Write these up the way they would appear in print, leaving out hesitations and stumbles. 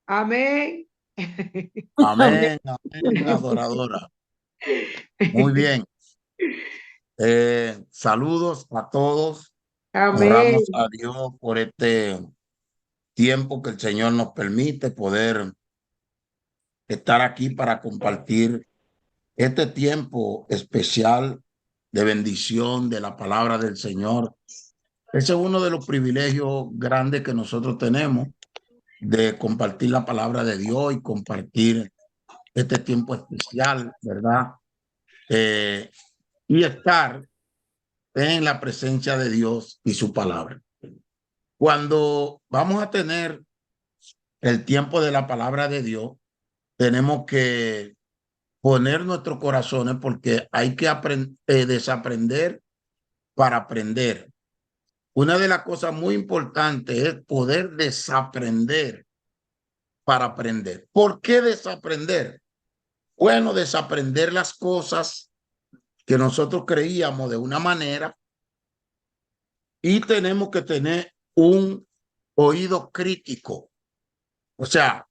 Amén. Amén, amén, adoradora. Muy bien. Saludos a todos. Amén. Oramos a Dios por este tiempo que el Señor nos permite poder estar aquí para compartir este tiempo especial de bendición de la palabra del Señor. Ese es uno de los privilegios grandes que nosotros tenemos de compartir la palabra de Dios y compartir este tiempo especial, ¿verdad? Eh, y estar en la presencia de Dios y su palabra. Cuando vamos a tener el tiempo de la palabra de Dios, tenemos que poner nuestros corazones porque hay que desaprender para aprender. Una de las cosas muy importantes es poder desaprender para aprender. ¿Por qué desaprender? Bueno, desaprender las cosas que nosotros creíamos de una manera y tenemos que tener un oído crítico. O sea,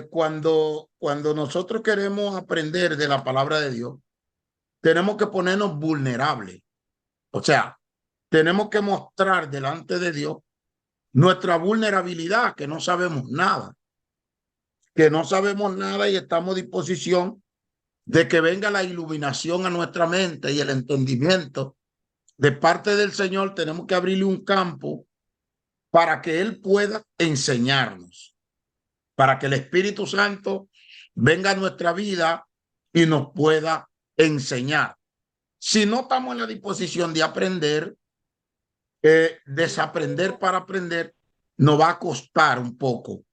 cuando nosotros queremos aprender de la palabra de Dios, tenemos que ponernos vulnerables. O sea, tenemos que mostrar delante de Dios nuestra vulnerabilidad, que no sabemos nada y estamos a disposición de que venga la iluminación a nuestra mente y el entendimiento de parte del Señor. Tenemos que abrirle un campo para que Él pueda enseñarnos, para que el Espíritu Santo venga a nuestra vida y nos pueda enseñar. Si no estamos en la disposición de aprender, desaprender para aprender, nos va a costar un poco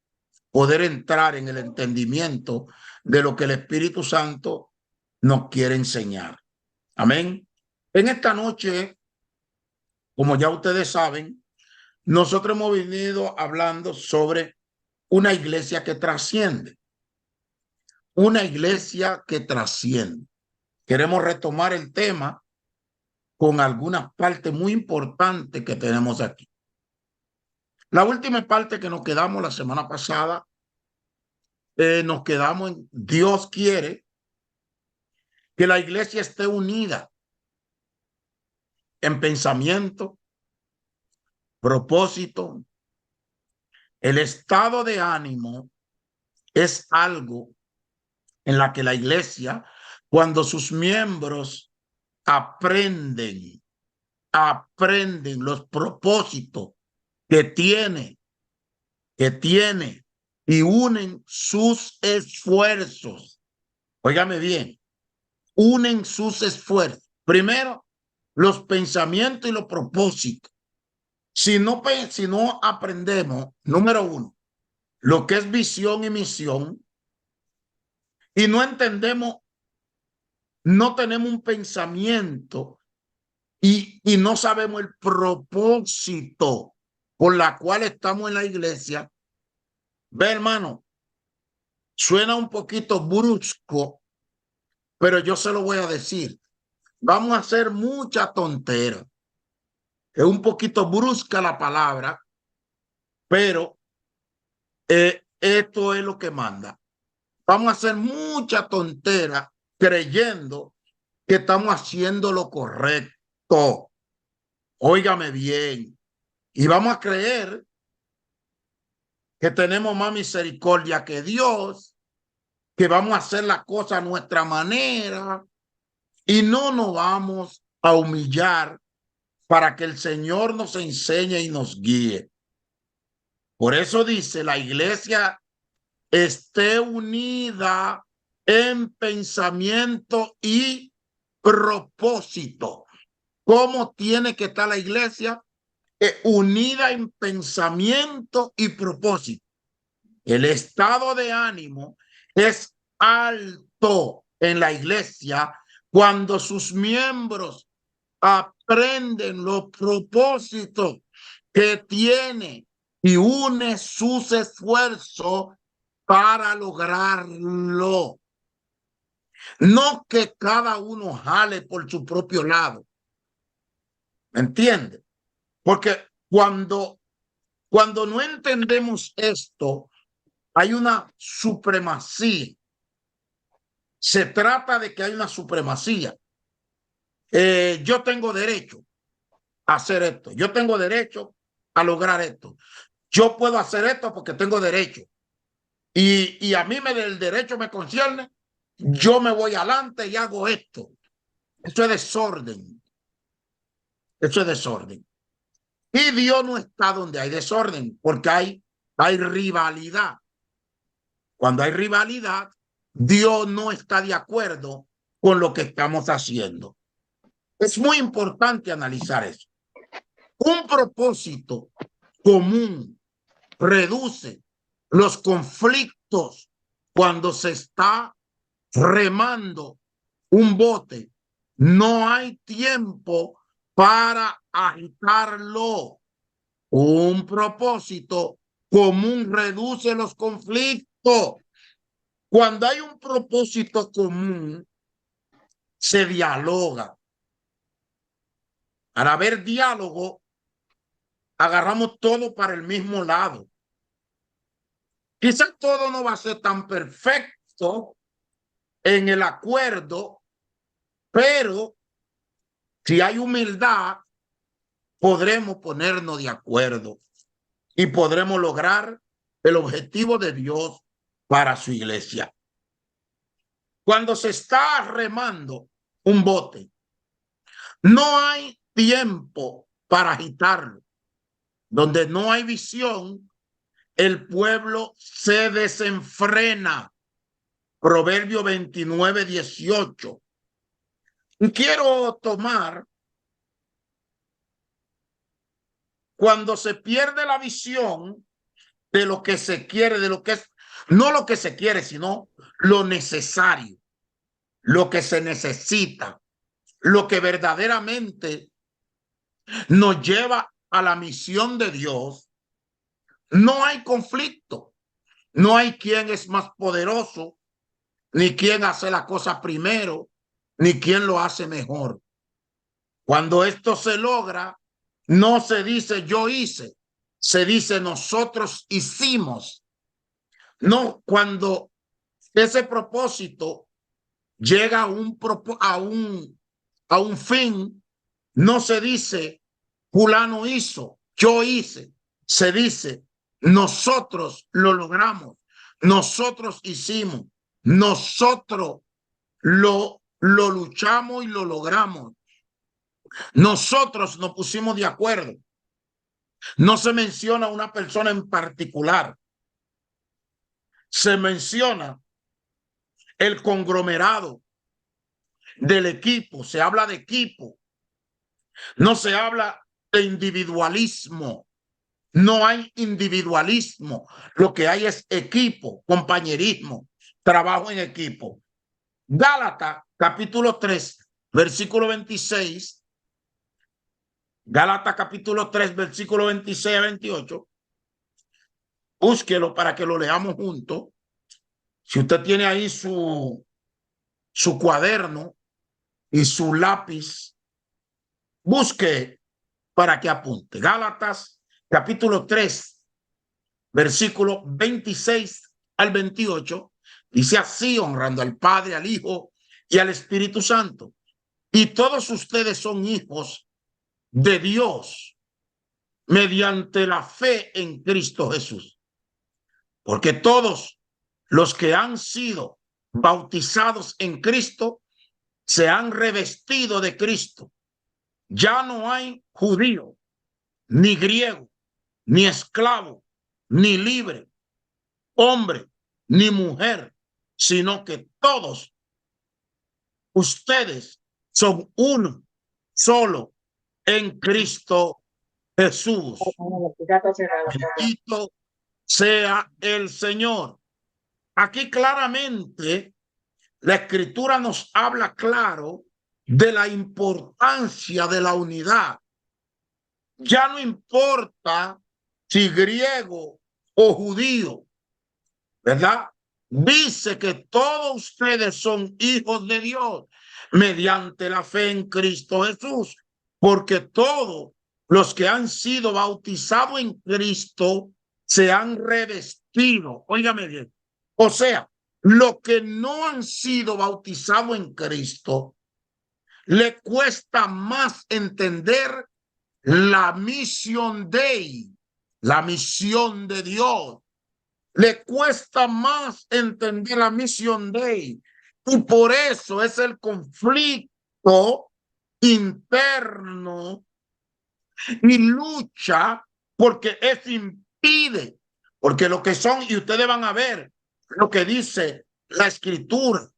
poder entrar en el entendimiento de lo que el Espíritu Santo nos quiere enseñar. Amén. En esta noche, como ya ustedes saben, nosotros hemos venido hablando sobre una iglesia que trasciende, una iglesia que trasciende. Queremos retomar el tema con algunas partes muy importantes que tenemos aquí. La última parte que nos quedamos la semana pasada, nos quedamos en Dios quiere que la iglesia esté unida en pensamiento, propósito. El estado de ánimo es algo en la que la iglesia, cuando sus miembros aprenden, aprenden los propósitos que tiene, y unen sus esfuerzos. Óigame bien, unen sus esfuerzos. Primero, los pensamientos y los propósitos. Si no aprendemos, número uno, lo que es visión y misión, y no entendemos, no tenemos un pensamiento y no sabemos el propósito por la cual estamos en la iglesia, ve hermano, suena un poquito brusco, pero yo se lo voy a decir. Vamos a hacer mucha tontera. Es un poquito brusca la palabra, pero esto es lo que manda. Vamos a hacer mucha tontera creyendo que estamos haciendo lo correcto. Óigame bien. Y vamos a creer que tenemos más misericordia que Dios, que vamos a hacer la cosa a nuestra manera y no nos vamos a humillar para que el Señor nos enseñe y nos guíe. Por eso dice, la iglesia esté unida en pensamiento y propósito. ¿Cómo tiene que estar la iglesia? Unida en pensamiento y propósito. El estado de ánimo es alto en la iglesia cuando sus miembros aprenden los propósitos que tiene y une sus esfuerzos para lograrlo. No que cada uno jale por su propio lado. ¿Me entiende? Porque cuando no entendemos esto, hay una supremacía. Se trata de que hay una supremacía. Yo tengo derecho a hacer esto. Yo tengo derecho a lograr esto. Yo puedo hacer esto porque tengo derecho. Y a mí el derecho me concierne. Yo me voy adelante y hago esto. Eso es desorden. Eso es desorden. Y Dios no está donde hay desorden, porque hay rivalidad. Cuando hay rivalidad, Dios no está de acuerdo con lo que estamos haciendo. Es muy importante analizar eso. Un propósito común reduce los conflictos cuando se está remando un bote. No hay tiempo para agitarlo. Un propósito común reduce los conflictos. Cuando hay un propósito común, se dialoga. Al haber diálogo, agarramos todo para el mismo lado. Quizás todo no va a ser tan perfecto en el acuerdo, pero si hay humildad, podremos ponernos de acuerdo y podremos lograr el objetivo de Dios para su iglesia. Cuando se está remando un bote, no hay tiempo para agitarlo. Donde no hay visión, el pueblo se desenfrena. Proverbio 29:18. Y quiero tomar cuando se pierde la visión de lo que se quiere, de lo que es, no lo que se quiere, sino lo necesario, lo que se necesita, lo que verdaderamente nos lleva a la misión de Dios. No hay conflicto, no hay quien es más poderoso, ni quien hace la cosa primero, ni quien lo hace mejor. Cuando esto se logra, no se dice yo hice, se dice nosotros hicimos. No, cuando ese propósito llega a un fin, no se dice fulano hizo, yo hice, se dice nosotros lo logramos, nosotros hicimos, nosotros lo luchamos y lo logramos. Nosotros nos pusimos de acuerdo. No se menciona a una persona en particular. Se menciona el conglomerado del equipo. Se habla de equipo. No se habla de individualismo. No hay individualismo. Lo que hay es equipo, compañerismo, trabajo en equipo. Gálatas, capítulo 3, versículo 26. Gálatas capítulo 3, versículo 26 a 28. Búsquelo para que lo leamos juntos. Si usted tiene ahí su cuaderno y su lápiz, busque para que apunte. Gálatas capítulo 3, versículo 26 al 28. Dice así, honrando al Padre, al Hijo y al Espíritu Santo. Y todos ustedes son hijos de Dios mediante la fe en Cristo Jesús. Porque todos los que han sido bautizados en Cristo se han revestido de Cristo. Ya no hay judío, ni griego, ni esclavo, ni libre, hombre, ni mujer, sino que todos ustedes son uno solo en Cristo Jesús. Bendito sea el Señor. Aquí claramente la Escritura nos habla claro de la importancia de la unidad. Ya no importa si griego o judío, ¿verdad? Dice que todos ustedes son hijos de Dios mediante la fe en Cristo Jesús, porque todos los que han sido bautizados en Cristo se han revestido convertidos, óigame bien, o sea, los que no han sido bautizados en Cristo, le cuesta más entender la misión la misión de Dios. Le cuesta más entender la misión y por eso es el conflicto interno y lucha porque eso impide, porque lo que son, y ustedes van a ver lo que dice la escritura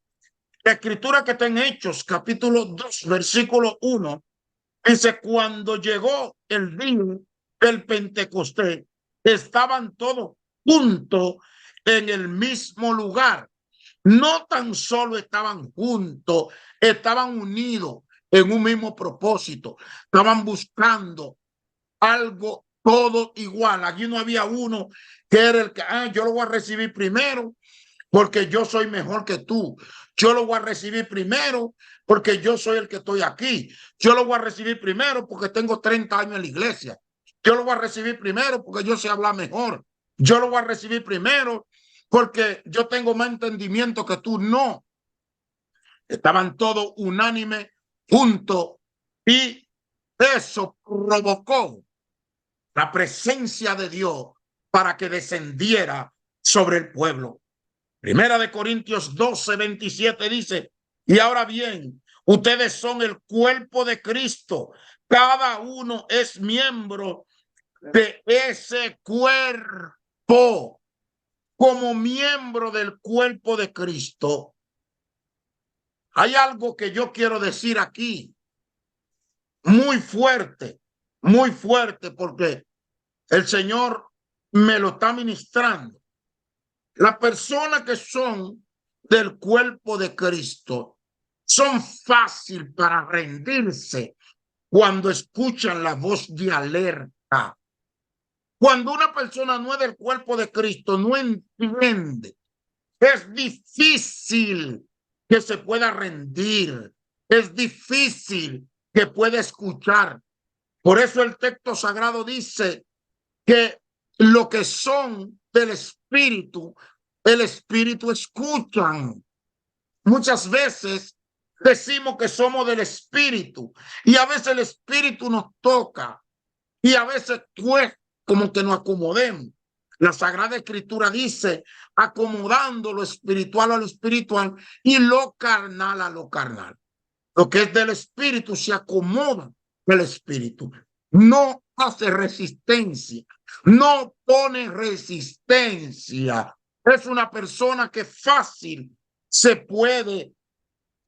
que está en Hechos capítulo 2 versículo 1, dice: cuando llegó el día del Pentecostés, estaban todos juntos en el mismo lugar. No tan solo estaban juntos, estaban unidos en un mismo propósito. Estaban buscando algo todo igual. Aquí no había uno que era el que, yo lo voy a recibir primero porque yo soy mejor que tú. Yo lo voy a recibir primero porque yo soy el que estoy aquí. Yo lo voy a recibir primero porque tengo 30 años en la iglesia. Yo lo voy a recibir primero porque yo sé hablar mejor. Yo lo voy a recibir primero porque yo tengo más entendimiento que tú. No. Estaban todos unánimes, juntos, y eso provocó la presencia de Dios para que descendiera sobre el pueblo. Primera de Corintios 12:27 dice: y ahora bien, ustedes son el cuerpo de Cristo. Cada uno es miembro de ese cuerpo. Como miembro del cuerpo de Cristo, hay algo que yo quiero decir aquí muy fuerte, porque el Señor me lo está ministrando. Las personas que son del cuerpo de Cristo son fácil para rendirse cuando escuchan la voz de alerta. Cuando una persona no es del cuerpo de Cristo, no entiende. Es difícil que se pueda rendir. Es difícil que pueda escuchar. Por eso el texto sagrado dice que lo que son del Espíritu, el Espíritu escuchan. Muchas veces decimos que somos del Espíritu y a veces el Espíritu nos toca y a veces pues como que nos acomodemos. La Sagrada Escritura dice: acomodando lo espiritual a lo espiritual y lo carnal a lo carnal. Lo que es del Espíritu se acomoda del Espíritu. No hace resistencia, no pone resistencia. Es una persona que fácil se puede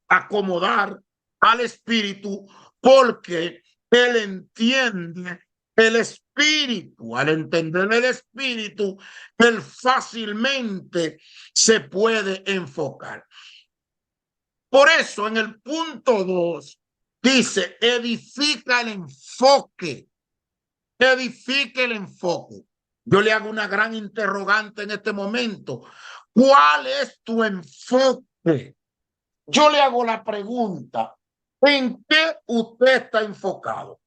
acomodar al Espíritu porque él entiende el Espíritu. Al entender el Espíritu, él fácilmente se puede enfocar. Por eso en el punto 2 dice: edifica el enfoque. Edifica el enfoque. Yo le hago una gran interrogante en este momento. ¿Cuál es tu enfoque? Yo le hago la pregunta: ¿en qué usted está enfocado?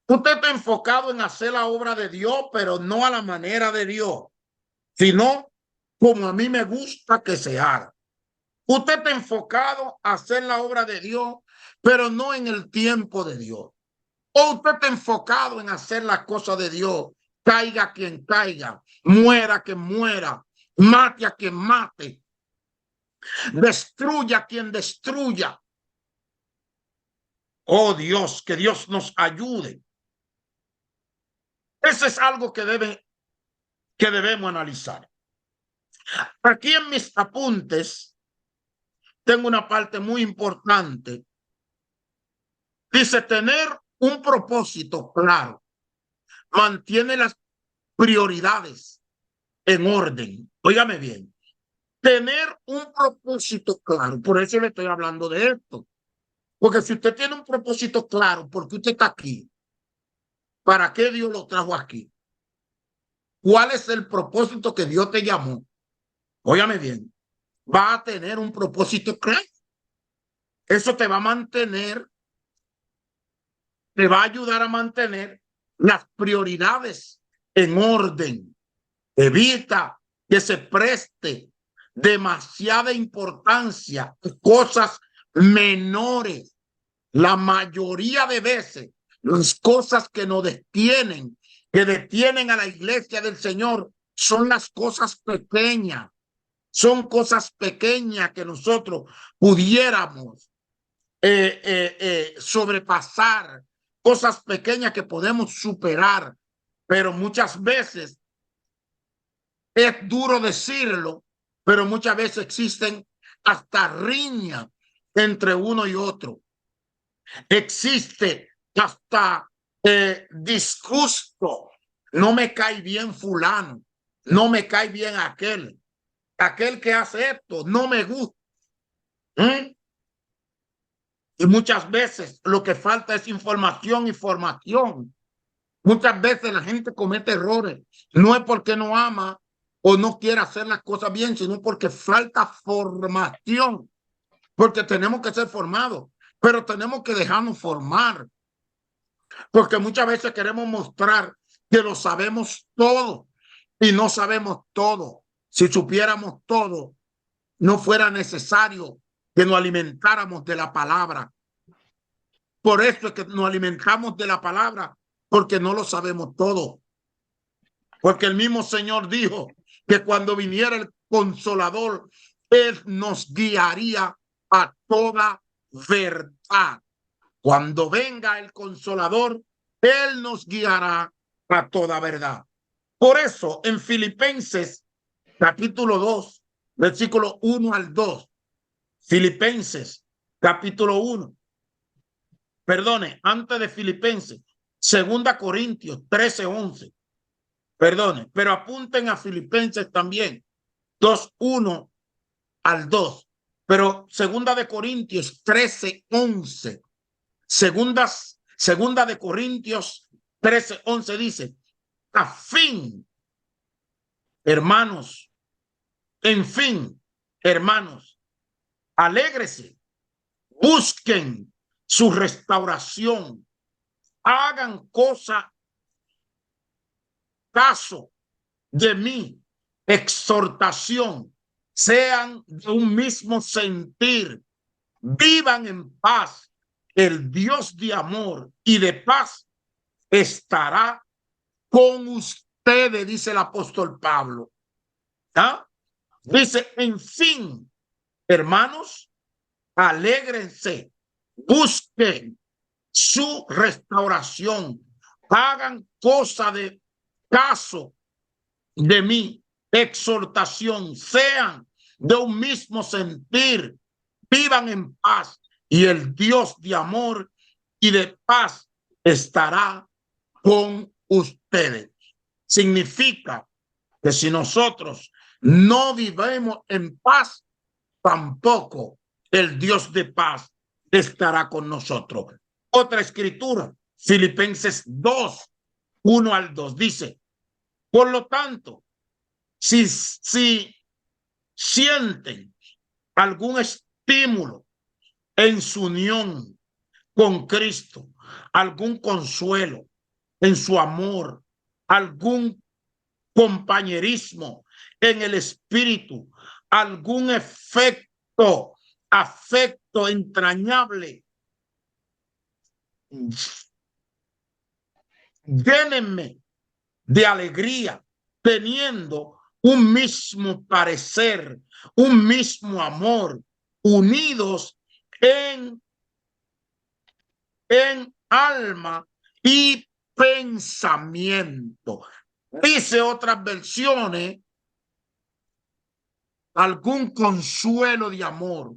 Usted está enfocado en hacer la obra de Dios, pero no a la manera de Dios, sino como a mí me gusta que se haga. Usted está enfocado a hacer la obra de Dios, pero no en el tiempo de Dios. O usted está enfocado en hacer las cosas de Dios, caiga quien caiga, muera quien muera, mate a quien mate, destruya quien destruya. Oh Dios, que Dios nos ayude. Eso es algo que debemos analizar. Aquí en mis apuntes tengo una parte muy importante. Dice: tener un propósito claro mantiene las prioridades en orden. Óigame bien. Tener un propósito claro. Por eso le estoy hablando de esto. Porque si usted tiene un propósito claro, ¿por qué usted está aquí? ¿Para qué Dios lo trajo aquí? ¿Cuál es el propósito que Dios te llamó? Óigame bien. Va a tener un propósito claro. Eso te va a mantener, te va a ayudar a mantener las prioridades en orden. Evita que se preste demasiada importancia a cosas menores. La mayoría de veces, las cosas que nos detienen, que detienen a la iglesia del Señor, son las cosas pequeñas. Son cosas pequeñas que nosotros pudiéramos sobrepasar, cosas pequeñas que podemos superar, pero muchas veces es duro decirlo, pero muchas veces existen hasta riñas entre uno y otro. Existe hasta disgusto. No me cae bien fulano, no me cae bien aquel que hace esto, no me gusta. ¿Mm? Y muchas veces lo que falta es información y formación. Muchas veces la gente comete errores. No es porque no ama o no quiere hacer las cosas bien, sino porque falta formación. Porque tenemos que ser formados, pero tenemos que dejarnos formar. Porque muchas veces queremos mostrar que lo sabemos todo y no sabemos todo. Si supiéramos todo, no fuera necesario que nos alimentáramos de la palabra. Por eso es que nos alimentamos de la palabra, porque no lo sabemos todo. Porque el mismo Señor dijo que cuando viniera el Consolador, Él nos guiaría a toda verdad. Cuando venga el Consolador, Él nos guiará a toda verdad. Por eso, en Filipenses, capítulo 2, versículo 1 al 2, Filipenses, capítulo 1, perdone, antes de Filipenses, segunda Corintios 13:11, perdone, pero apunten a Filipenses también, 2:1 al 2, pero segunda de Corintios 13:11, segunda de Corintios 13:11 dice, a fin, hermanos, en fin, hermanos, alégrese, busquen su restauración, hagan caso de mi exhortación, sean de un mismo sentir, vivan en paz. El Dios de amor y de paz estará con ustedes, dice el apóstol Pablo. ¿Ah? Dice, en fin, hermanos, alégrense, busquen su restauración, hagan caso de mi exhortación, sean de un mismo sentir, vivan en paz y el Dios de amor y de paz estará con ustedes. Significa que si nosotros no vivimos en paz, tampoco el Dios de paz estará con nosotros. Otra escritura, Filipenses 2:1 al 2, dice, por lo tanto, si sienten algún estímulo en su unión con Cristo, algún consuelo en su amor, algún compañerismo en el espíritu, algún afecto entrañable, llénenme de alegría, teniendo un mismo parecer, un mismo amor, unidos en alma y pensamiento. Dice otras versiones, algún consuelo de amor.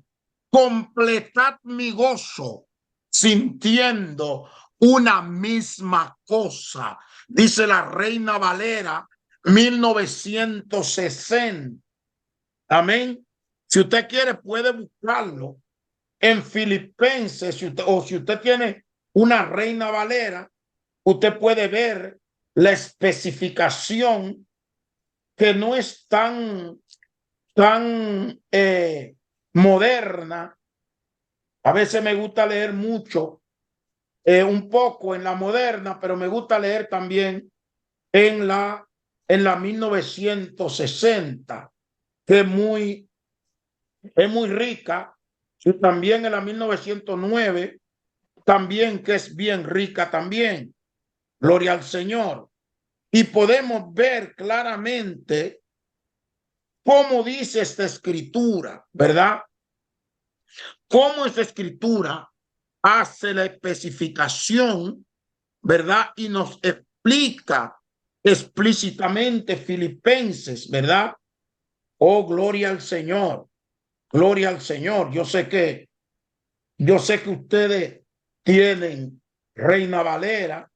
Completad mi gozo sintiendo una misma cosa. Dice la Reina Valera 1960. Amén. Si usted quiere, puede buscarlo en Filipenses, o si usted tiene una Reina Valera, usted puede ver la especificación que no es tan moderna. A veces me gusta leer mucho, un poco en la moderna, pero me gusta leer también en la en la 1960, que es muy rica, y también en la 1909, también que es bien rica también. Gloria al Señor. Y podemos ver claramente cómo dice esta escritura, ¿verdad? Cómo esta escritura hace la especificación, ¿verdad? Y nos explica explícitamente Filipenses, ¿verdad? Oh, gloria al Señor. Gloria al Señor. Yo sé que ustedes tienen Reina Valera,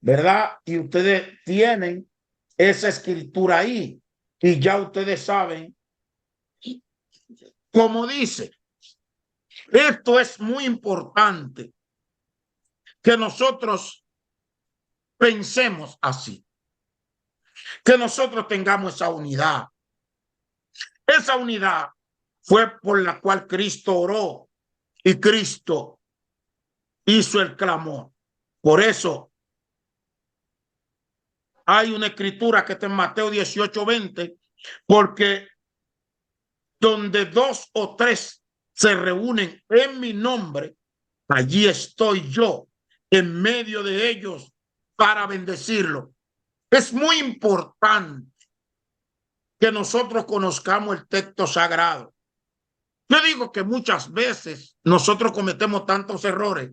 ¿verdad? Y ustedes tienen esa escritura ahí. Y ya ustedes saben cómo dice. Esto es muy importante, que nosotros pensemos así, que nosotros tengamos esa unidad. Esa unidad fue por la cual Cristo oró y Cristo hizo el clamor. Por eso hay una escritura que está en Mateo 18:20, porque donde dos o tres se reúnen en mi nombre, allí estoy yo en medio de ellos para bendecirlo. Es muy importante que nosotros conozcamos el texto sagrado. Yo digo que muchas veces nosotros cometemos tantos errores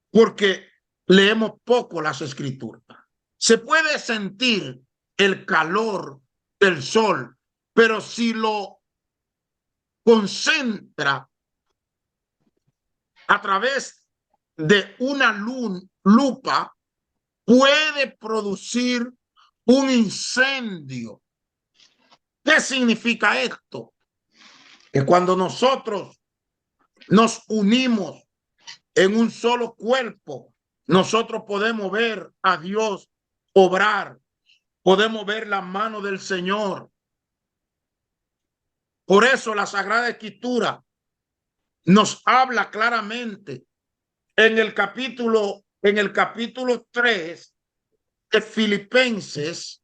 porque leemos poco las escrituras. Se puede sentir el calor del sol, pero si lo concentra a través de una lupa, puede producir un incendio. ¿Qué significa esto? Que cuando nosotros nos unimos en un solo cuerpo, nosotros podemos ver a Dios obrar, podemos ver la mano del Señor. Por eso la Sagrada Escritura nos habla claramente en el capítulo 3 de Filipenses.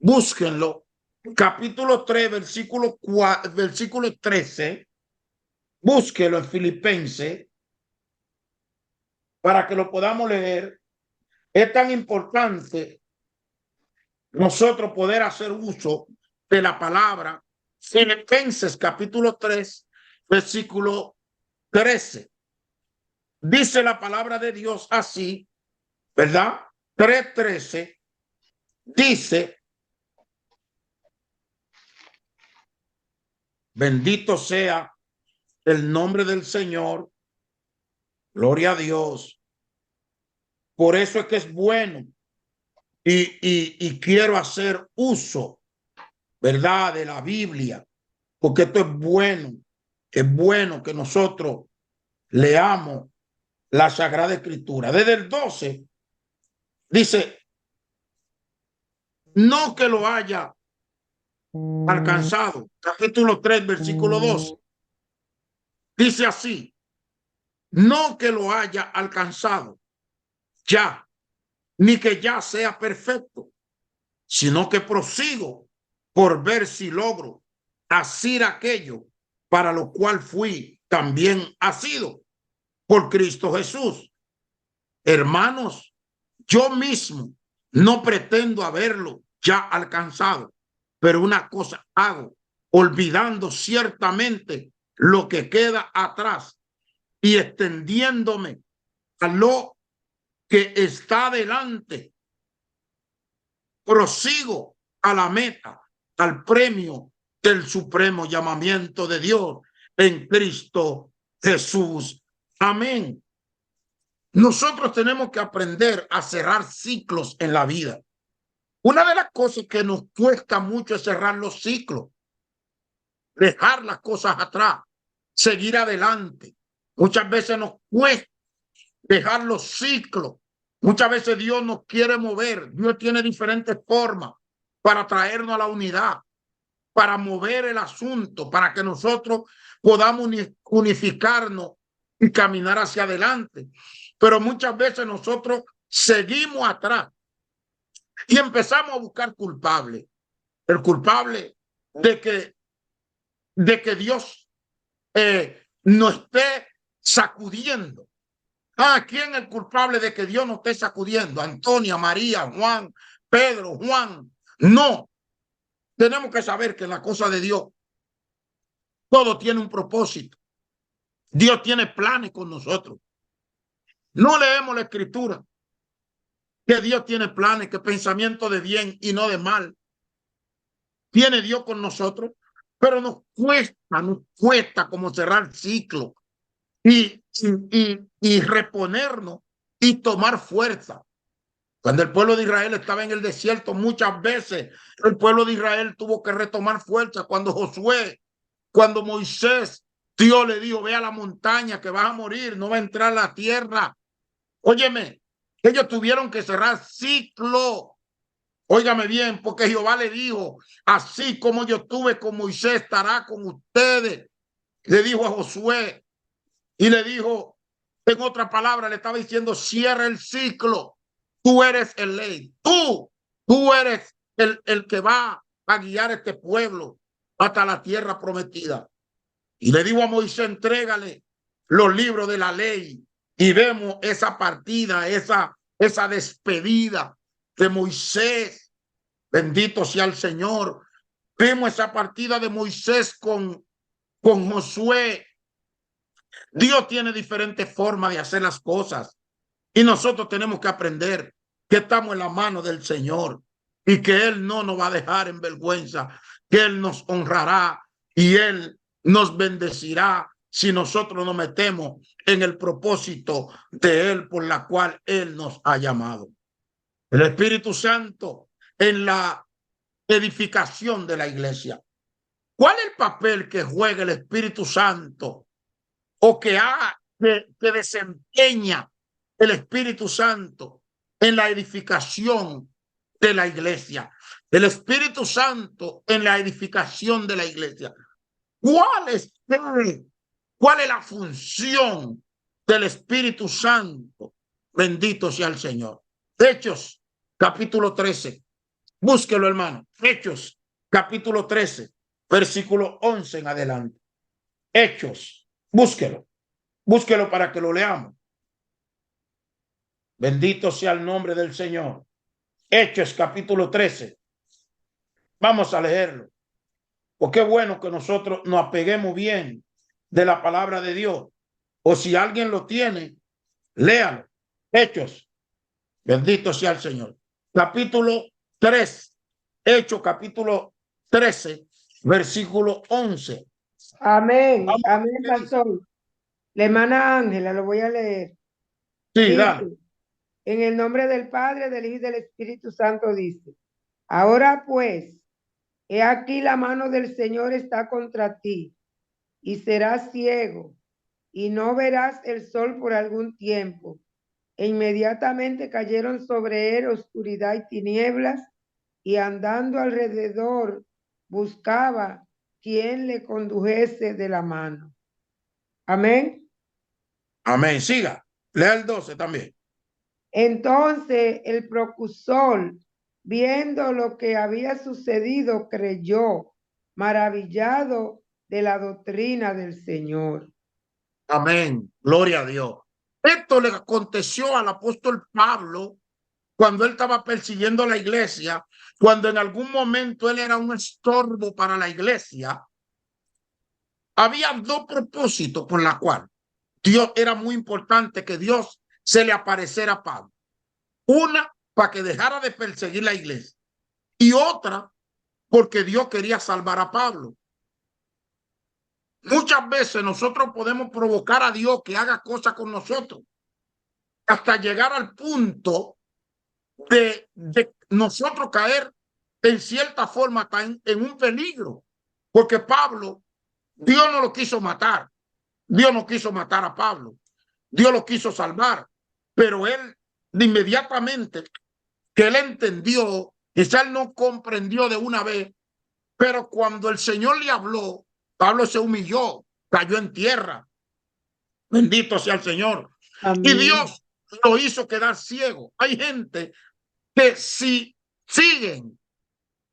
Búsquenlo, capítulo 3, versículo 13. Búsquelo en Filipenses para que lo podamos leer. Es tan importante nosotros poder hacer uso de la palabra. Filipenses capítulo 3, versículo 13. Dice la palabra de Dios así, ¿verdad? 3:13 dice: bendito sea el nombre del Señor, gloria a Dios. Por eso es que es bueno y quiero hacer uso, ¿verdad?, de la Biblia, porque esto es bueno que nosotros leamos la Sagrada Escritura. Desde el 12 dice: no que lo haya alcanzado. Capítulo 3, versículo 2 dice así: no que lo haya alcanzado ya, ni que ya sea perfecto, sino que prosigo por ver si logro hacer aquello para lo cual fui también asido por Cristo Jesús. Hermanos, yo mismo no pretendo haberlo ya alcanzado, pero una cosa hago, olvidando ciertamente lo que queda atrás y extendiéndome a lo que está delante, prosigo a la meta, al premio del supremo llamamiento de Dios en Cristo Jesús. Amén. Nosotros tenemos que aprender a cerrar ciclos en la vida. Una de las cosas que nos cuesta mucho es cerrar los ciclos, dejar las cosas atrás, seguir adelante. Muchas veces nos cuesta dejar los ciclos. Muchas veces Dios nos quiere mover. Dios tiene diferentes formas para traernos a la unidad, para mover el asunto, para que nosotros podamos unificarnos y caminar hacia adelante. Pero muchas veces nosotros seguimos atrás Y empezamos a buscar culpable. El culpable de que Dios no esté sacudiendo. ¿Quién es el culpable de que Dios no esté sacudiendo? Antonia, María, Juan, Pedro, Juan. No. Tenemos que saber que la cosa de Dios, todo tiene un propósito. Dios tiene planes con nosotros. No leemos la escritura, que Dios tiene planes, que pensamiento de bien y no de mal. Tiene Dios con nosotros, pero nos cuesta como cerrar ciclo y reponernos y tomar fuerza. Cuando el pueblo de Israel estaba en el desierto, muchas veces el pueblo de Israel tuvo que retomar fuerza. Cuando Josué, cuando Moisés, Dios le dijo, ve a la montaña que vas a morir, no va a entrar a la tierra. Óyeme, ellos tuvieron que cerrar ciclo. Óigame bien, porque Jehová le dijo, así como yo estuve con Moisés, estará con ustedes. Le dijo a Josué y le dijo, en otra palabra, le estaba diciendo, cierra el ciclo. Tú eres el ley. Tú eres el que va a guiar este pueblo hasta la tierra prometida. Y le digo a Moisés, entrégale los libros de la ley. Y vemos esa partida, esa despedida de Moisés. Bendito sea el Señor. Vemos esa partida de Moisés con Josué. Dios tiene diferentes formas de hacer las cosas. Y nosotros tenemos que aprender que estamos en la mano del Señor y que Él no nos va a dejar en vergüenza, que Él nos honrará y Él nos bendecirá si nosotros nos metemos en el propósito de Él por la cual Él nos ha llamado. El Espíritu Santo en la edificación de la iglesia. ¿Cuál es el papel que juega el Espíritu Santo o que desempeña el Espíritu Santo en la edificación de la iglesia? El Espíritu Santo en la edificación de la iglesia. ¿Cuál es la función del Espíritu Santo? Bendito sea el Señor. Hechos, capítulo 13. Búsquelo, hermano. Hechos, capítulo 13, versículo 11 en adelante. Hechos, búsquelo. Búsquelo para que lo leamos. Bendito sea el nombre del Señor. Hechos capítulo 13. Vamos a leerlo. Porque es bueno que nosotros nos apeguemos bien de la palabra de Dios. O si alguien lo tiene, léalo. Hechos. Bendito sea el Señor. Capítulo 3. Hechos capítulo 13, versículo 11. Amén. Vamos a ver Amén, qué dice. pastor. La hermana Ángela, lo voy a leer. Sí, Dice, dale. en el nombre del Padre, del Hijo y del Espíritu Santo dice, ahora pues, he aquí la mano del Señor está contra ti, y serás ciego, y no verás el sol por algún tiempo. E inmediatamente cayeron sobre él oscuridad y tinieblas, y andando alrededor buscaba quien le condujese de la mano. Amén. Amén. Siga. Lea el 12 también. Entonces el procusor, viendo lo que había sucedido, creyó, maravillado de la doctrina del Señor. Amén. Gloria a Dios. Esto le aconteció al apóstol Pablo cuando él estaba persiguiendo la iglesia, cuando en algún momento él era un estorbo para la iglesia. Había dos propósitos por la cual Dios era muy importante que Dios se le apareciera a Pablo. Una, para que dejara de perseguir la iglesia. Y otra, porque Dios quería salvar a Pablo. Muchas veces nosotros podemos provocar a Dios que haga cosas con nosotros hasta llegar al punto de nosotros caer en cierta forma en un peligro. Porque Pablo, Dios no lo quiso matar. Dios no quiso matar a Pablo. Dios lo quiso salvar. Pero él, de inmediatamente que él entendió, quizá él no comprendió de una vez, pero cuando el Señor le habló, Pablo se humilló, cayó en tierra. Bendito sea el Señor. Amén. Y Dios lo hizo quedar ciego. Hay gente que si siguen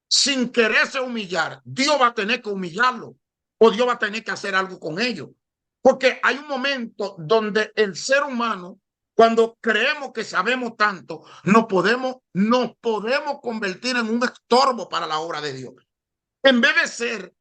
sin quererse humillar, Dios va a tener que humillarlo o Dios va a tener que hacer algo con ellos. Porque hay un momento donde el ser humano, cuando creemos que sabemos tanto, nos podemos convertir en un estorbo para la obra de Dios. En vez de ser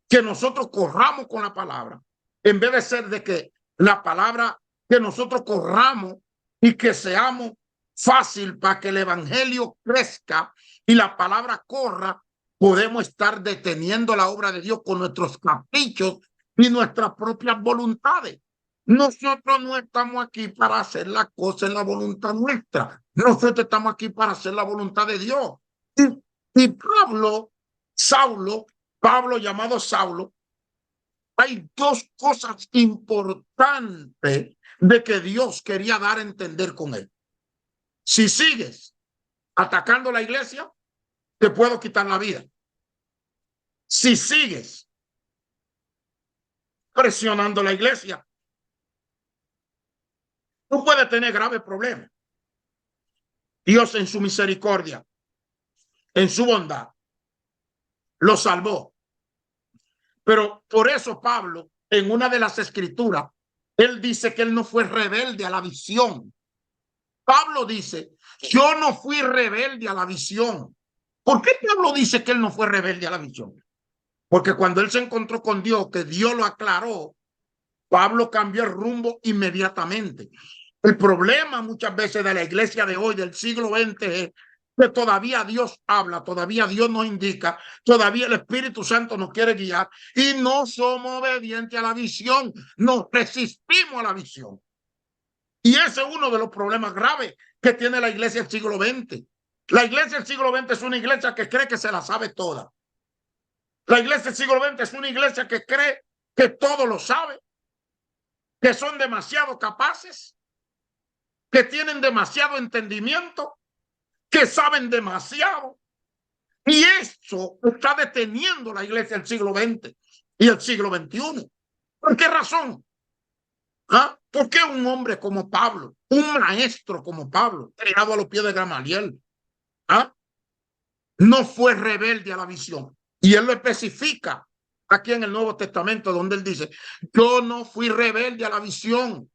que nosotros corramos con la palabra, en vez de ser de que la palabra, que nosotros corramos y que seamos fácil para que el evangelio crezca y la palabra corra, podemos estar deteniendo la obra de Dios con nuestros caprichos y nuestras propias voluntades. Nosotros no estamos aquí para hacer la cosa en la voluntad nuestra. Nosotros estamos aquí para hacer la voluntad de Dios. Y Pablo llamado Saulo, hay dos cosas importantes de que Dios quería dar a entender con él. Si sigues atacando la iglesia, te puedo quitar la vida. Si sigues presionando la iglesia, tú puedes tener graves problemas. Dios en su misericordia, en su bondad, lo salvó. Pero por eso Pablo, en una de las escrituras, él dice que él no fue rebelde a la visión. Pablo dice, yo no fui rebelde a la visión. ¿Por qué Pablo dice que él no fue rebelde a la visión? Porque cuando él se encontró con Dios, que Dios lo aclaró, Pablo cambió el rumbo inmediatamente. El problema muchas veces de la iglesia de hoy, del siglo XX, es que todavía Dios habla, todavía Dios nos indica, todavía el Espíritu Santo nos quiere guiar y no somos obedientes a la visión, nos resistimos a la visión. Y ese es uno de los problemas graves que tiene la iglesia del siglo XX. La iglesia del siglo XX es una iglesia que cree que se la sabe toda. La iglesia del siglo XX es una iglesia que cree que todo lo sabe, que son demasiado capaces, que tienen demasiado entendimiento, que saben demasiado. Y eso está deteniendo la iglesia del siglo XX y el siglo XXI. ¿Por qué razón? ¿Ah? ¿Por qué un hombre como Pablo, un maestro como Pablo, criado a los pies de Gamaliel, no fue rebelde a la visión? Y él lo especifica aquí en el Nuevo Testamento, donde él dice, yo no fui rebelde a la visión.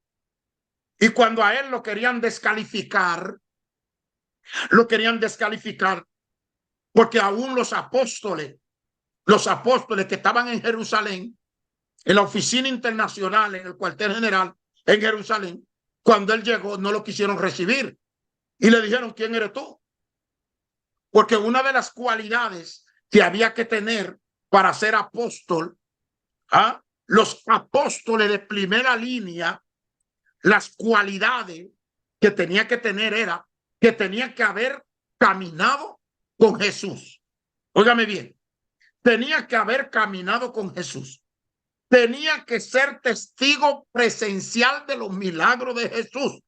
Y cuando a él lo querían descalificar porque aún los apóstoles que estaban en Jerusalén, en la oficina internacional, en el cuartel general en Jerusalén, cuando él llegó no lo quisieron recibir y le dijeron, ¿quién eres tú? Porque una de las cualidades que había que tener para ser apóstol, los apóstoles de primera línea, las cualidades que tenía que tener era que tenía que haber caminado con Jesús. Óigame bien, tenía que haber caminado con Jesús. Tenía que ser testigo presencial de los milagros de Jesús.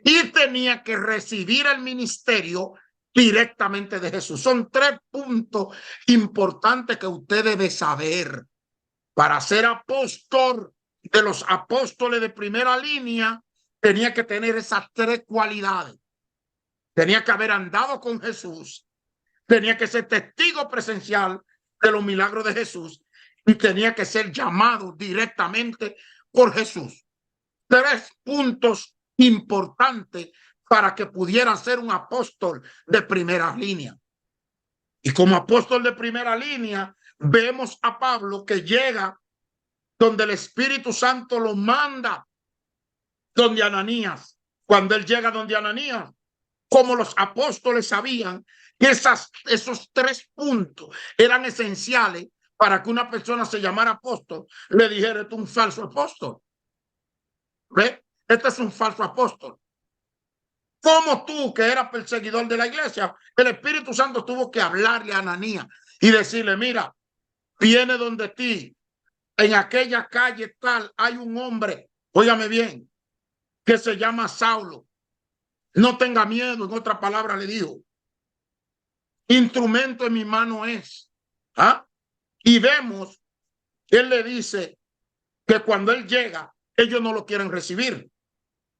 Y tenía que recibir el ministerio directamente de Jesús. Son tres puntos importantes que usted debe saber. Para ser apóstol de los apóstoles de primera línea, tenía que tener esas tres cualidades. Tenía que haber andado con Jesús, tenía que ser testigo presencial de los milagros de Jesús y tenía que ser llamado directamente por Jesús. Tres puntos importantes para que pudiera ser un apóstol de primera línea. Y como apóstol de primera línea, vemos a Pablo que llega donde el Espíritu Santo lo manda, donde Ananías. Cuando él llega donde Ananías, como los apóstoles sabían que esos tres puntos eran esenciales para que una persona se llamara apóstol, le dijera, este es un falso apóstol. ¿Ve? Este es un falso apóstol. Como tú, que eras perseguidor de la iglesia, el Espíritu Santo tuvo que hablarle a Ananías y decirle, mira, viene donde ti, en aquella calle tal, hay un hombre, óigame bien, que se llama Saulo. No tenga miedo, en otra palabra le dijo. Instrumento en mi mano es. Y vemos que él le dice que cuando él llega, ellos no lo quieren recibir.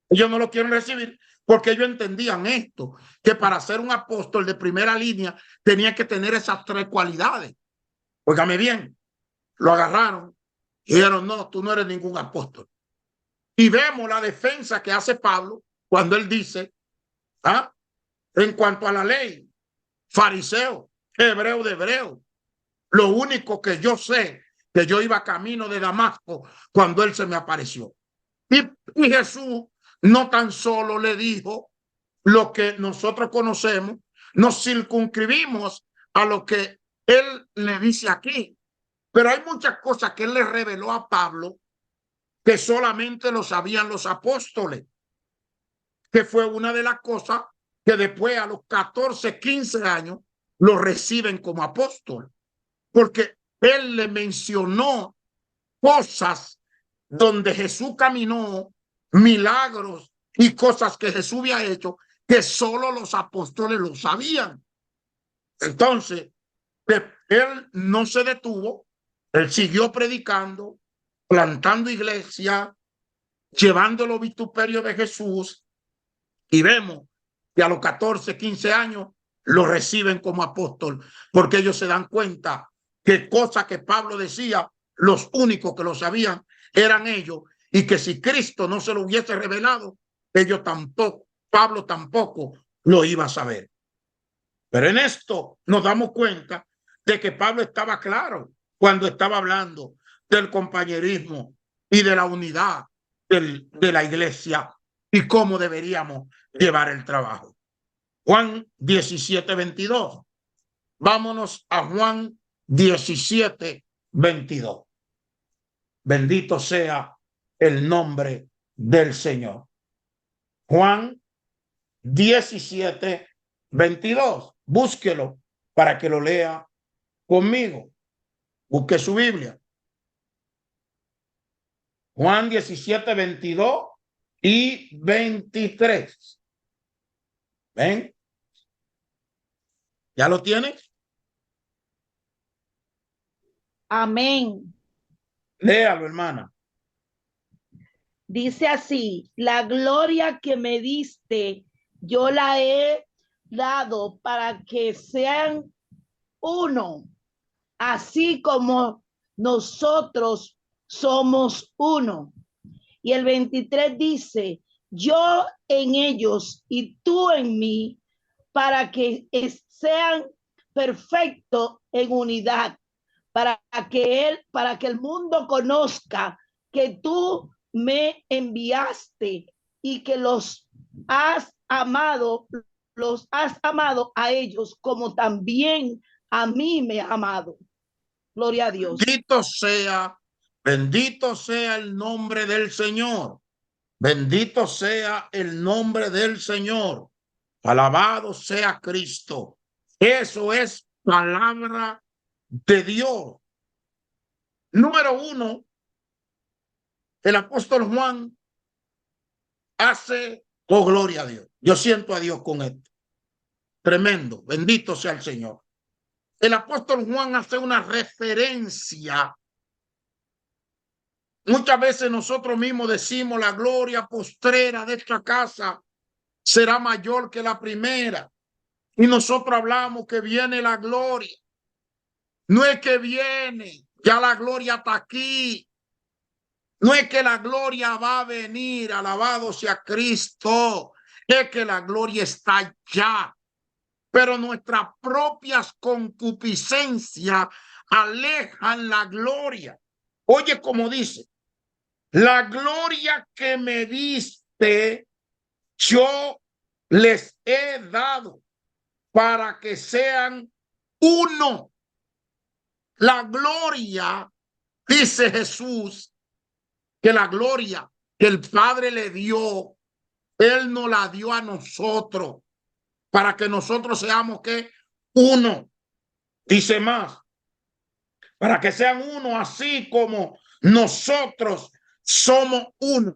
Ellos no lo quieren recibir porque ellos entendían esto, que para ser un apóstol de primera línea tenía que tener esas tres cualidades. Óigame bien, lo agarraron y dijeron, no, tú no eres ningún apóstol. Y vemos la defensa que hace Pablo cuando él dice, en cuanto a la ley, fariseo, hebreo de hebreo, lo único que yo sé, que yo iba camino de Damasco cuando él se me apareció. Y Jesús no tan solo le dijo lo que nosotros conocemos, nos circunscribimos a lo que él le dice aquí, pero hay muchas cosas que él le reveló a Pablo que solamente lo sabían los apóstoles, que fue una de las cosas que después a los 14, 15 años lo reciben como apóstol, porque él le mencionó cosas donde Jesús caminó, milagros y cosas que Jesús había hecho que solo los apóstoles lo sabían. Entonces, él no se detuvo, él siguió predicando, plantando iglesia, llevando los vituperios de Jesús, y vemos que a los 14, 15 años lo reciben como apóstol, porque ellos se dan cuenta que cosas que Pablo decía, los únicos que lo sabían eran ellos, y que si Cristo no se lo hubiese revelado, ellos tampoco, Pablo tampoco lo iba a saber. Pero en esto nos damos cuenta de que Pablo estaba claro cuando estaba hablando del compañerismo y de la unidad de la iglesia y cómo deberíamos llevar el trabajo. Juan 17, 22. Vámonos a Juan 17, 22. Bendito sea el nombre del Señor. Juan 17, 22. Búsquelo para que lo lea conmigo. Busque su Biblia. Juan 17, 22 y 23. ¿Ven? ¿Ya lo tienes? Amén. Léalo, hermana. Dice así: la gloria que me diste, yo la he dado para que sean uno, así como nosotros somos uno. Y el 23 dice: yo en ellos y tú en mí, para que sean perfectos en unidad, para que el mundo conozca que tú me enviaste y que los has amado a ellos como también a mí me ha amado. Gloria a Dios. Bendito sea el nombre del Señor. Bendito sea el nombre del Señor. Alabado sea Cristo. Eso es palabra de Dios. Número uno, el apóstol Juan hace, oh gloria a Dios. Yo siento a Dios con esto. Tremendo. Bendito sea el Señor. El apóstol Juan hace una referencia. Muchas veces nosotros mismos decimos la gloria postrera de esta casa será mayor que la primera. Y nosotros hablamos que viene la gloria. No es que viene, ya la gloria está aquí. No es que la gloria va a venir, alabado sea Cristo. Es que la gloria está ya. Pero nuestras propias concupiscencias alejan la gloria. Oye, como dice, la gloria que me diste, yo les he dado para que sean uno. La gloria, dice Jesús, que la gloria que el Padre le dio, Él nos la dio a nosotros, para que nosotros seamos que uno. Dice más, para que sean uno así como nosotros somos uno.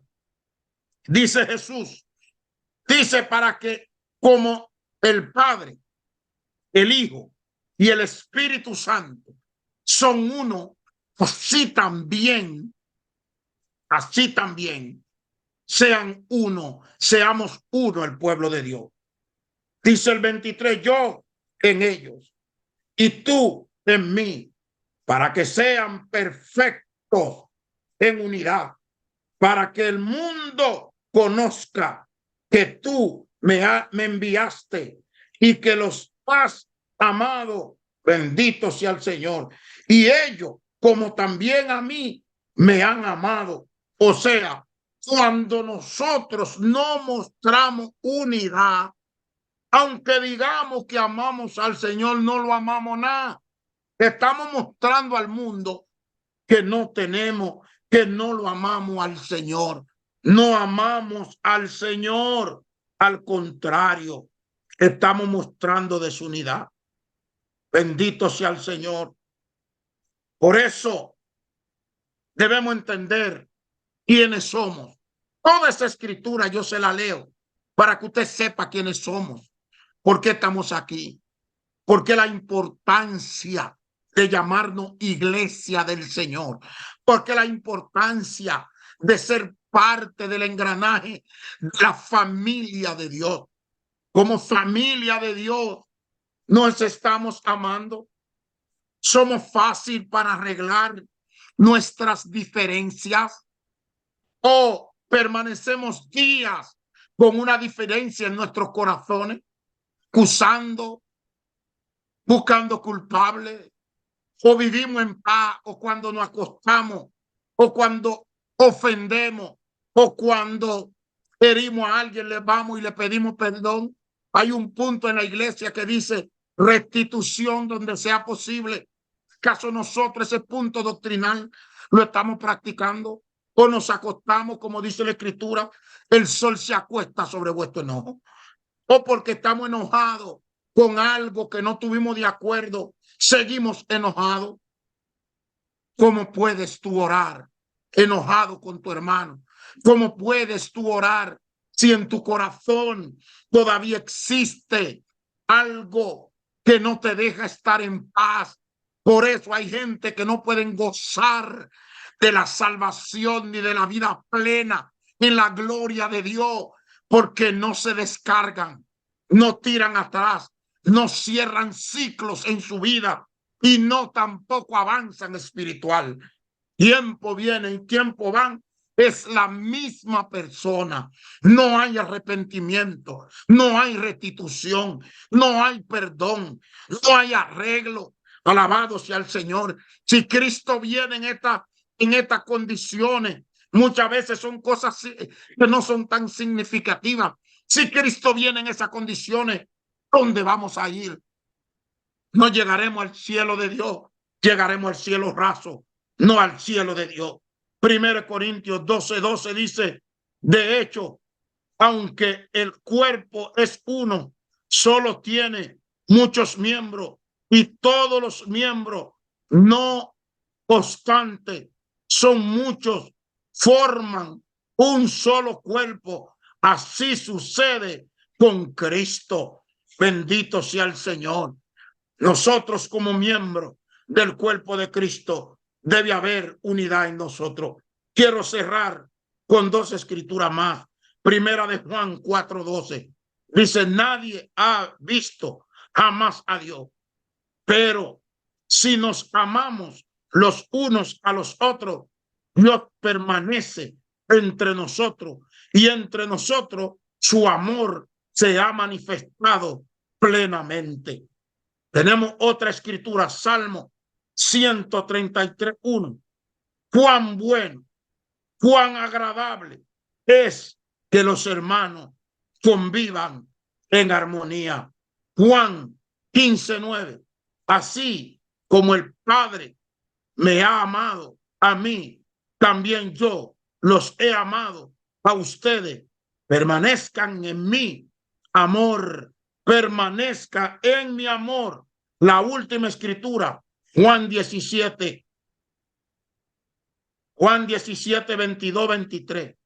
Dice Jesús, dice para que como el Padre, el Hijo y el Espíritu Santo son uno, así también sean uno, seamos uno el pueblo de Dios. Dice el 23, yo en ellos y tú en mí, para que sean perfectos en unidad, para que el mundo conozca que tú me enviaste y que los has amado. Bendito sea el Señor. Y ellos, como también a mí, me han amado. O sea, cuando nosotros no mostramos unidad, aunque digamos que amamos al Señor, no lo amamos nada. Estamos mostrando al mundo que no tenemos, que no lo amamos al Señor. No amamos al Señor. Al contrario, estamos mostrando desunidad. Bendito sea el Señor. Por eso debemos entender quiénes somos. Toda esa escritura yo se la leo para que usted sepa quiénes somos, por qué estamos aquí, por qué la importancia de llamarnos iglesia del Señor, porque la importancia de ser parte del engranaje de la familia de Dios. Como familia de Dios nos estamos amando. Somos fácil para arreglar nuestras diferencias o permanecemos días con una diferencia en nuestros corazones, acusando, buscando culpables, o vivimos en paz, o cuando nos acostamos, o cuando ofendemos, o cuando herimos a alguien, le vamos y le pedimos perdón. Hay un punto en la iglesia que dice restitución donde sea posible. ¿Acaso nosotros ese punto doctrinal lo estamos practicando? ¿O nos acostamos, como dice la Escritura, el sol se acuesta sobre vuestro enojo? ¿O porque estamos enojados con algo que no tuvimos de acuerdo, seguimos enojados? ¿Cómo puedes tú orar enojado con tu hermano? ¿Cómo puedes tú orar si en tu corazón todavía existe algo que no te deja estar en paz? Por eso hay gente que no pueden gozar de la salvación ni de la vida plena en la gloria de Dios, porque no se descargan, no tiran atrás, no cierran ciclos en su vida y no tampoco avanzan espiritual. Tiempo viene y tiempo van. Es la misma persona. No hay arrepentimiento, no hay restitución, no hay perdón, no hay arreglo. Alabado sea el Señor. Si Cristo viene en estas condiciones, muchas veces son cosas que no son tan significativas. Si Cristo viene en esas condiciones, ¿dónde vamos a ir? No llegaremos al cielo de Dios, llegaremos al cielo raso, no al cielo de Dios. 1 Corintios 12:12 dice, de hecho, aunque el cuerpo es uno, solo tiene muchos miembros y todos los miembros, no obstante, son muchos, forman un solo cuerpo. Así sucede con Cristo. Bendito sea el Señor. Nosotros como miembros del cuerpo de Cristo debe haber unidad en nosotros. Quiero cerrar con dos escrituras más. Primera de Juan 4:12. Dice, nadie ha visto jamás a Dios, pero si nos amamos los unos a los otros, Dios permanece entre nosotros y entre nosotros su amor se ha manifestado plenamente. Tenemos otra escritura, Salmo 133:1. Cuán bueno, cuán agradable es que los hermanos convivan en armonía. Juan 15:9. Así como el Padre me ha amado a mí, también yo los he amado a ustedes. Permanezcan en mi amor, permanezca en mi amor. La última escritura, Juan 17, 22, 23.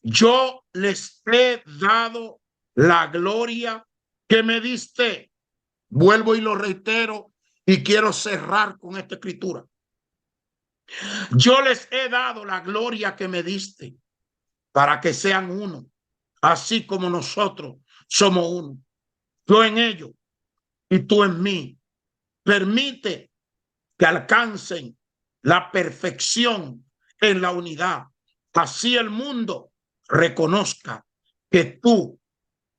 Yo les he dado la gloria que me diste. Vuelvo y lo reitero y quiero cerrar con esta escritura. Yo les he dado la gloria que me diste para que sean uno, así como nosotros somos uno. Yo en ellos y tú en mí. Permite que alcancen la perfección en la unidad. Así el mundo reconozca que tú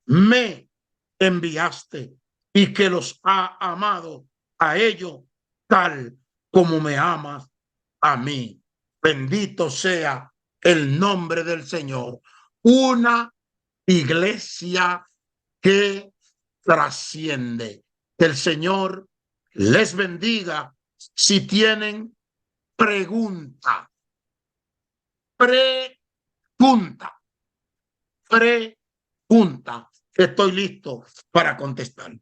me enviaste y que los ha amado a ellos tal como me amas a mí. Bendito sea el nombre del Señor. Una iglesia que trasciende. Que el Señor les bendiga. Si tienen pregunta, pregunta, estoy listo para contestar.